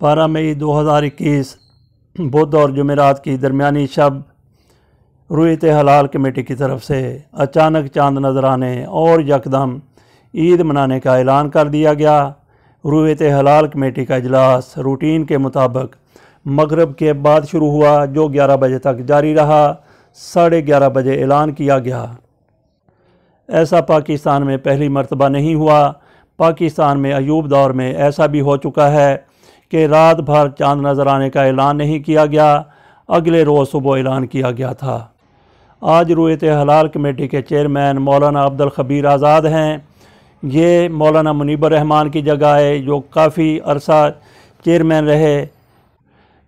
12 مئی 2021 بدھ اور جمعرات کی درمیانی شب رویت حلال کمیٹی کی طرف سے اچانک چاند نظر آنے اور یکدم عید منانے کا اعلان کر دیا گیا۔ رویت حلال کمیٹی کا اجلاس روٹین کے مطابق مغرب کے بعد شروع ہوا، جو 11 بجے تک جاری رہا۔ 11:30 بجے اعلان کیا گیا۔ ایسا پاکستان میں پہلی مرتبہ نہیں ہوا۔ پاکستان میں ایوب دور میں ایسا بھی ہو چکا ہے کہ رات بھر چاند نظر آنے کا اعلان نہیں کیا گیا، اگلے روز صبح اعلان کیا گیا تھا۔ آج رویت حلال کمیٹی کے چیئرمین مولانا عبدالخبیر آزاد ہیں۔ یہ مولانا منیب الرحمان کی جگہ ہے، جو کافی عرصہ چیئرمین رہے۔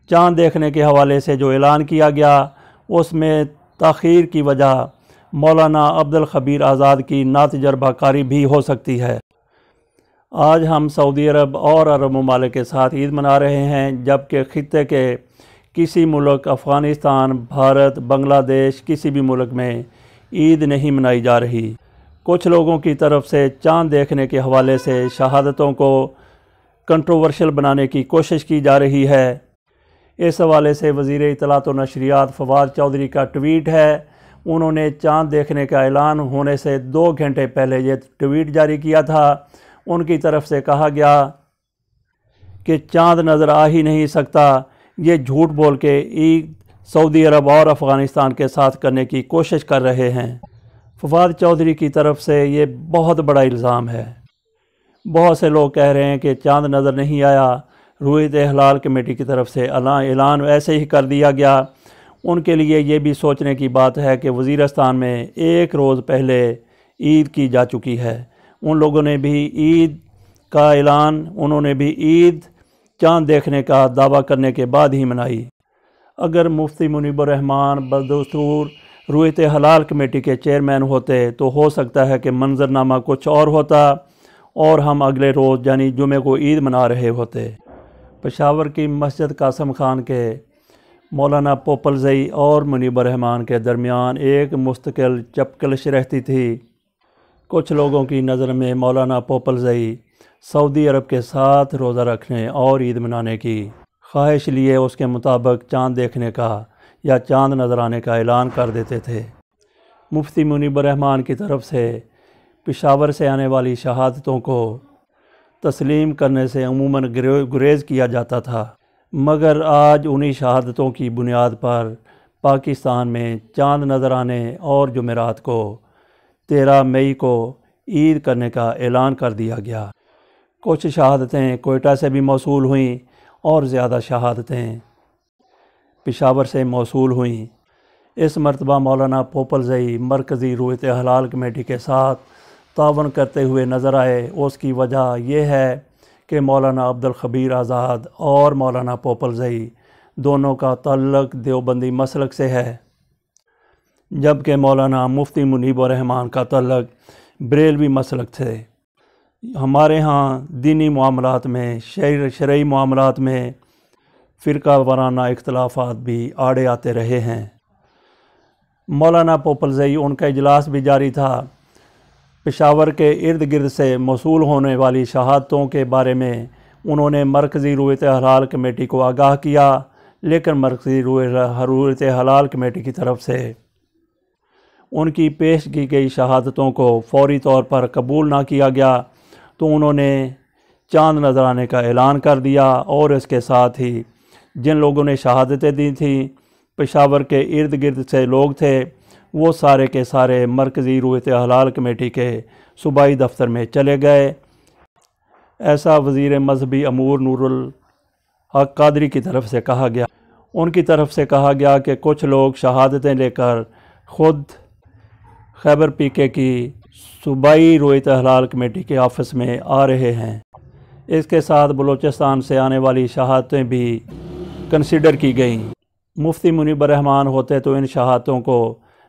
چاند دیکھنے کے حوالے سے جو اعلان کیا گیا اس میں تاخیر کی وجہ مولانا عبدالخبیر آزاد کی ناتجربہ کاری بھی ہو سکتی ہے۔ آج ہم سعودی عرب اور عرب ممالک کے ساتھ عید منا رہے ہیں، جبکہ خطے کے کسی ملک، افغانستان، بھارت، بنگلہ دیش، کسی بھی ملک میں عید نہیں منائی جا رہی۔ کچھ لوگوں کی طرف سے چاند دیکھنے کے حوالے سے شہادتوں کو کنٹروورشل بنانے کی کوشش کی جا رہی ہے۔ اس حوالے سے وزیر اطلاعات و نشریات فواد چودھری کا ٹویٹ ہے۔ انہوں نے چاند دیکھنے کا اعلان ہونے سے 2 گھنٹے پہلے یہ ٹویٹ جاری کیا تھا۔ ان کی طرف سے کہا گیا کہ چاند نظر آ ہی نہیں سکتا، یہ جھوٹ بول کے عید سعودی عرب اور افغانستان کے ساتھ کرنے کی کوشش کر رہے ہیں۔ فواد چودھری کی طرف سے یہ بہت بڑا الزام ہے۔ بہت سے لوگ کہہ رہے ہیں کہ چاند نظر نہیں آیا، رویت حلال کمیٹی کی طرف سے اعلان ایسے ہی کر دیا گیا۔ ان کے لیے یہ بھی سوچنے کی بات ہے کہ وزیرستان میں 1 روز پہلے عید کی جا چکی ہے۔ ان لوگوں نے بھی عید کا اعلان، انہوں نے بھی عید چاند دیکھنے کا دعویٰ کرنے کے بعد ہی منائی۔ اگر مفتی منیب الرحمان بدستور رویت حلال کمیٹی کے چیئرمین ہوتے تو ہو سکتا ہے کہ منظرنامہ کچھ اور ہوتا اور ہم اگلے روز یعنی جمعے کو عید منا رہے ہوتے۔ پشاور کی مسجد قاسم خان کے مولانا پوپلزئی اور منیب الرحمان کے درمیان ایک مستقل چپکلش رہتی تھی۔ کچھ لوگوں کی نظر میں مولانا پوپلزئی سعودی عرب کے ساتھ روزہ رکھنے اور عید منانے کی خواہش لیے اس کے مطابق چاند دیکھنے کا یا چاند نظر آنے کا اعلان کر دیتے تھے۔ مفتی منیب الرحمان کی طرف سے پشاور سے آنے والی شہادتوں کو تسلیم کرنے سے عموماً گریز کیا جاتا تھا، مگر آج انہی شہادتوں کی بنیاد پر پاکستان میں چاند نظر آنے اور جمعرات کو 13 مئی کو عید کرنے کا اعلان کر دیا گیا۔ کچھ شہادتیں کوئٹہ سے بھی موصول ہوئیں اور زیادہ شہادتیں پشاور سے موصول ہوئیں۔ اس مرتبہ مولانا پوپلزئی مرکزی رویت حلال کمیٹی کے ساتھ تعاون کرتے ہوئے نظر آئے۔ اس کی وجہ یہ ہے کہ مولانا عبدالخبیر آزاد اور مولانا پوپلزئی دونوں کا تعلق دیوبندی مسلک سے ہے، جبکہ مولانا مفتی منیب الرحمان کا تعلق بریلوی مسلک سے۔ ہمارے ہاں دینی معاملات میں، شرعی معاملات میں فرقہ وارانہ اختلافات بھی آڑے آتے رہے ہیں۔ مولانا پوپلزئی ان کا اجلاس بھی جاری تھا۔ پشاور کے ارد گرد سے موصول ہونے والی شہادتوں کے بارے میں انہوں نے مرکزی رویت حلال کمیٹی کو آگاہ کیا، لیکن مرکزی رویت حلال کمیٹی کی طرف سے ان کی پیش کی گئی شہادتوں کو فوری طور پر قبول نہ کیا گیا، تو انہوں نے چاند نظر آنے کا اعلان کر دیا اور اس کے ساتھ ہی جن لوگوں نے شہادتیں دی تھیں، پشاور کے ارد گرد سے لوگ تھے، وہ سارے کے سارے مرکزی رویت حلال کمیٹی کے صوبائی دفتر میں چلے گئے۔ ایسا وزیر مذہبی امور نور الحق قادری کی طرف سے کہا گیا۔ ان کی طرف سے کہا گیا کہ کچھ لوگ شہادتیں لے کر خود خیبر PK کی صوبائی رویت حلال کمیٹی کے آفس میں آ رہے ہیں۔ اس کے ساتھ بلوچستان سے آنے والی شہادتیں بھی کنسیڈر کی گئیں۔ مفتی منیب الرحمان ہوتے تو ان شہادتوں کو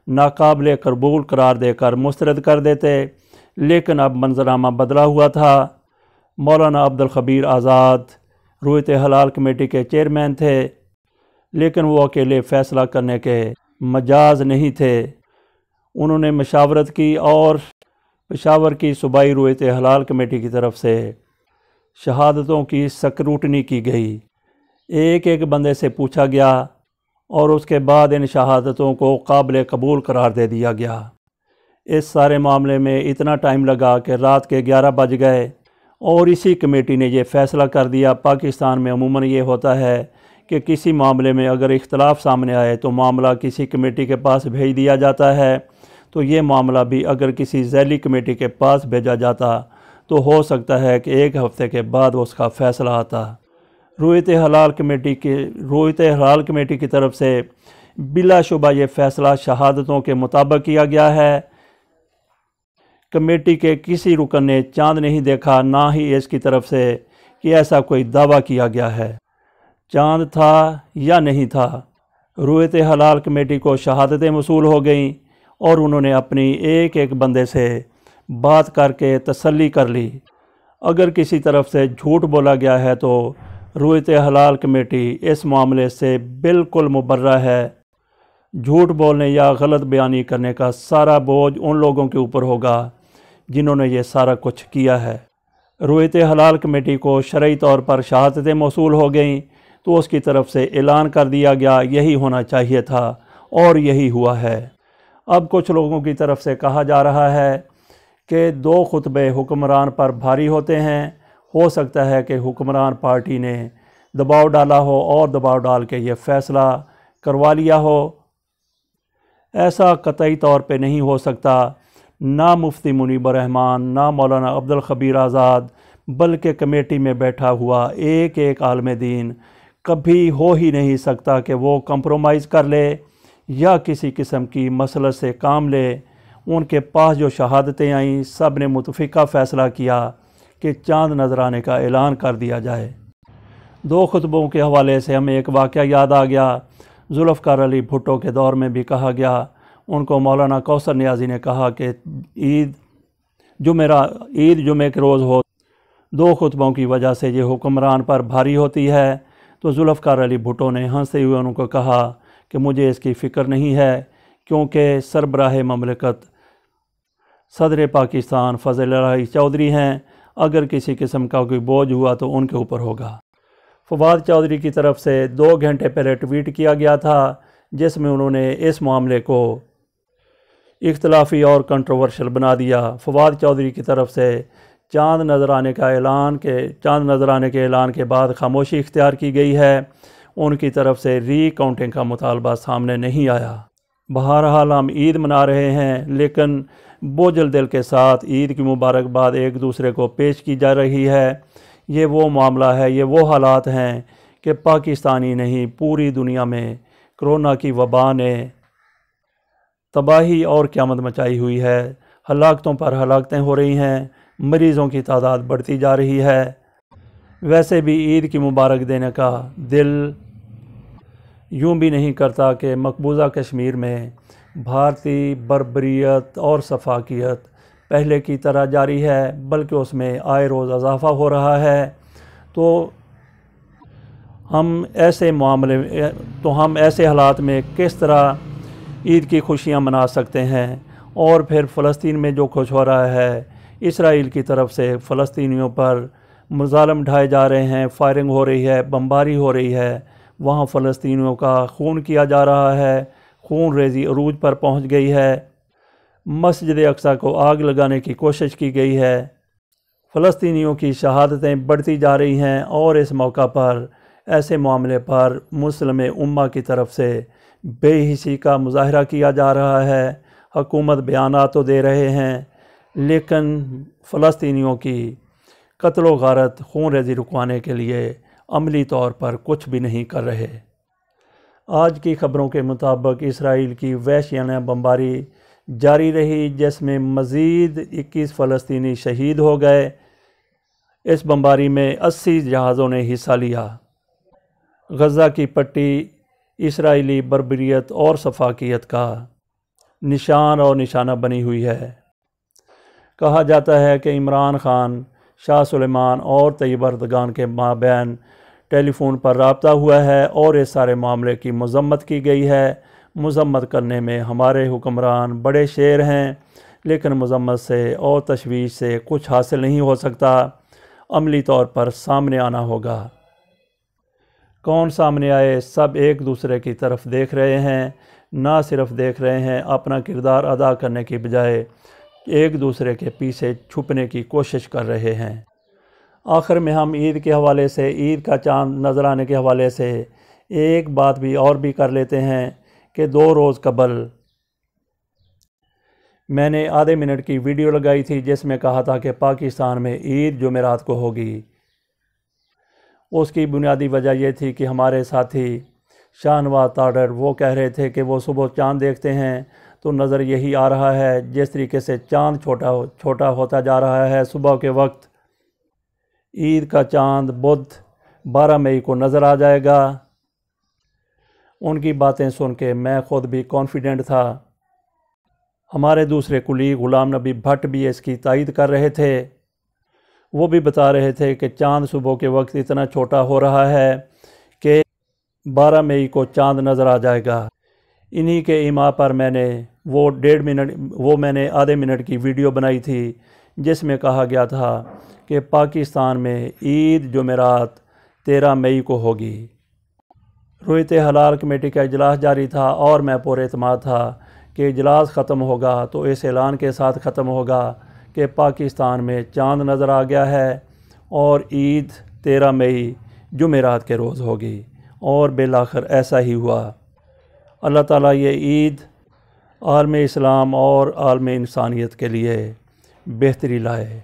ناقابل قبول قرار دے کر مسترد کر دیتے، لیکن اب منظرنامہ بدلا ہوا تھا۔ مولانا عبدالخبیر آزاد رویت حلال کمیٹی کے چیئرمین تھے، لیکن وہ اکیلے فیصلہ کرنے کے مجاز نہیں تھے۔ انہوں نے مشاورت کی اور پشاور کی صوبائی رویت حلال کمیٹی کی طرف سے شہادتوں کی سکروٹنی کی گئی۔ ایک ایک بندے سے پوچھا گیا اور اس کے بعد ان شہادتوں کو قابل قبول قرار دے دیا گیا۔ اس سارے معاملے میں اتنا ٹائم لگا کہ رات کے 11 بج گئے اور اسی کمیٹی نے یہ فیصلہ کر دیا۔ پاکستان میں عموماً یہ ہوتا ہے کہ کسی معاملے میں اگر اختلاف سامنے آئے تو معاملہ کسی کمیٹی کے پاس بھیج دیا جاتا ہے، تو یہ معاملہ بھی اگر کسی ذیلی کمیٹی کے پاس بھیجا جاتا تو ہو سکتا ہے کہ ایک ہفتے کے بعد اس کا فیصلہ آتا۔ رویت حلال کمیٹی کی طرف سے بلا شبہ یہ فیصلہ شہادتوں کے مطابق کیا گیا ہے۔ کمیٹی کے کسی رکن نے چاند نہیں دیکھا، نہ ہی اس کی طرف سے کہ ایسا کوئی دعویٰ کیا گیا ہے۔ چاند تھا یا نہیں تھا، رویت حلال کمیٹی کو شہادتیں موصول ہو گئیں اور انہوں نے اپنی ایک ایک بندے سے بات کر کے تسلی کر لی۔ اگر کسی طرف سے جھوٹ بولا گیا ہے تو رویت حلال کمیٹی اس معاملے سے بالکل مبرہ ہے۔ جھوٹ بولنے یا غلط بیانی کرنے کا سارا بوجھ ان لوگوں کے اوپر ہوگا جنہوں نے یہ سارا کچھ کیا ہے۔ رویت حلال کمیٹی کو شرعی طور پر شہادتیں موصول ہو گئیں تو اس کی طرف سے اعلان کر دیا گیا یہی ہونا چاہیے تھا اور یہی ہوا ہے۔ اب کچھ لوگوں کی طرف سے کہا جا رہا ہے کہ 2 خطبے حکمران پر بھاری ہوتے ہیں، ہو سکتا ہے کہ حکمران پارٹی نے دباؤ ڈالا ہو اور دباؤ ڈال کے یہ فیصلہ کروا لیا ہو۔ ایسا قطعی طور پہ نہیں ہو سکتا۔ نہ مفتی منیب الرحمان، نہ مولانا عبدالخبیر آزاد، بلکہ کمیٹی میں بیٹھا ہوا ایک ایک عالم دین کبھی ہو ہی نہیں سکتا کہ وہ کمپرومائز کر لے یا کسی قسم کی مسلط سے کام لے۔ ان کے پاس جو شہادتیں آئیں سب نے متفقہ فیصلہ کیا کہ چاند نظر آنے کا اعلان کر دیا جائے۔ 2 خطبوں کے حوالے سے ہمیں ایک واقعہ یاد آ گیا۔ ذوالفقار علی بھٹو کے دور میں بھی کہا گیا، ان کو مولانا کوثر نیازی نے کہا کہ عید جمعے کے روز ہو، 2 خطبوں کی وجہ سے یہ حکمران پر بھاری ہوتی ہے۔ تو ذوالفقار علی بھٹو نے ہنستے ہوئے ان کو کہا کہ مجھے اس کی فکر نہیں ہے، کیونکہ سربراہ مملکت صدر پاکستان فضل الہی چودھری ہیں، اگر کسی قسم کا کوئی بوجھ ہوا تو ان کے اوپر ہوگا۔ فواد چودھری کی طرف سے 2 گھنٹے پہلے ٹویٹ کیا گیا تھا جس میں انہوں نے اس معاملے کو اختلافی اور کنٹروورشل بنا دیا۔ فواد چودھری کی طرف سے چاند نظر آنے کے اعلان کے بعد خاموشی اختیار کی گئی ہے۔ ان کی طرف سے ری کاؤنٹنگ کا مطالبہ سامنے نہیں آیا۔ بہرحال ہم عید منا رہے ہیں، لیکن بوجھل دل کے ساتھ عید کی مبارکباد ایک دوسرے کو پیش کی جا رہی ہے۔ یہ وہ معاملہ ہے، یہ وہ حالات ہیں کہ پاکستانی نہیں پوری دنیا میں کرونا کی وبا نے تباہی اور قیامت مچائی ہوئی ہے۔ ہلاکتوں پر ہلاکتیں ہو رہی ہیں، مریضوں کی تعداد بڑھتی جا رہی ہے۔ ویسے بھی عید کی مبارک دینے کا دل یوں بھی نہیں کرتا کہ مقبوضہ کشمیر میں بھارتی بربریت اور سفاکیت پہلے کی طرح جاری ہے، بلکہ اس میں آئے روز اضافہ ہو رہا ہے۔ تو ہم ایسے حالات میں کس طرح عید کی خوشیاں منا سکتے ہیں؟ اور پھر فلسطین میں جو کچھ ہو رہا ہے، اسرائیل کی طرف سے فلسطینیوں پر مظالم ڈھائے جا رہے ہیں، فائرنگ ہو رہی ہے، بمباری ہو رہی ہے، وہاں فلسطینیوں کا خون کیا جا رہا ہے، خون ریزی عروج پر پہنچ گئی ہے، مسجد اقصی کو آگ لگانے کی کوشش کی گئی ہے، فلسطینیوں کی شہادتیں بڑھتی جا رہی ہیں، اور اس موقع پر ایسے معاملے پر مسلم امہ کی طرف سے بے حسی کا مظاہرہ کیا جا رہا ہے۔ حکومت بیانات تو دے رہے ہیں، لیکن فلسطینیوں کی قتل و غارت، خون ریزی رکوانے کے لیے عملی طور پر کچھ بھی نہیں کر رہے۔ آج کی خبروں کے مطابق اسرائیل کی وحشیانہ بمباری جاری رہی، جس میں مزید 21 فلسطینی شہید ہو گئے۔ اس بمباری میں 80 جہازوں نے حصہ لیا۔ غزہ کی پٹی اسرائیلی بربریت اور سفاکیت کا نشان اور نشانہ بنی ہوئی ہے۔ کہا جاتا ہے کہ عمران خان، شاہ سلیمان اور طیب اردگان کے مابین ٹیلی فون پر رابطہ ہوا ہے اور اس سارے معاملے کی مذمت کی گئی ہے۔ مذمت کرنے میں ہمارے حکمران بڑے شیر ہیں، لیکن مذمت سے اور تشویش سے کچھ حاصل نہیں ہو سکتا، عملی طور پر سامنے آنا ہوگا۔ کون سامنے آئے سب ایک دوسرے کی طرف دیکھ رہے ہیں، نہ صرف دیکھ رہے ہیں اپنا کردار ادا کرنے کی بجائے ایک دوسرے کے پیچھے چھپنے کی کوشش کر رہے ہیں۔ آخر میں ہم عید کے حوالے سے، عید کا چاند نظر آنے کے حوالے سے ایک بات بھی اور بھی کر لیتے ہیں کہ 2 روز قبل میں نے آدھے منٹ کی ویڈیو لگائی تھی جس میں کہا تھا کہ پاکستان میں عید جمعرات کو ہوگی۔ اس کی بنیادی وجہ یہ تھی کہ ہمارے ساتھی شاہ نواز تاڈر وہ کہہ رہے تھے کہ وہ صبح چاند دیکھتے ہیں تو نظر یہی آ رہا ہے جس طریقے سے چاند چھوٹا ہوتا جا رہا ہے صبح کے وقت عید کا چاند بدھ 12 مئی کو نظر آ جائے گا۔ ان کی باتیں سن کے میں خود بھی کانفیڈنٹ تھا۔ ہمارے دوسرے کولیگ غلام نبی بھٹ بھی اس کی تائید کر رہے تھے۔ وہ بھی بتا رہے تھے کہ چاند صبح کے وقت اتنا چھوٹا ہو رہا ہے کہ 12 مئی کو چاند نظر آ جائے گا۔ انہی کے ایما پر میں نے میں نے آدھے منٹ کی ویڈیو بنائی تھی جس میں کہا گیا تھا کہ پاکستان میں عید جمعرات 13 مئی کو ہوگی۔ رویت حلال کمیٹی کا اجلاس جاری تھا اور میں پورے اعتماد تھا کہ اجلاس ختم ہوگا تو اس اعلان کے ساتھ ختم ہوگا کہ پاکستان میں چاند نظر آ گیا ہے اور عید 13 مئی جمعرات کے روز ہوگی، اور بالآخر ایسا ہی ہوا۔ اللہ تعالیٰ یہ عید عالم اسلام اور عالم انسانیت کے لیے بہتری لائے۔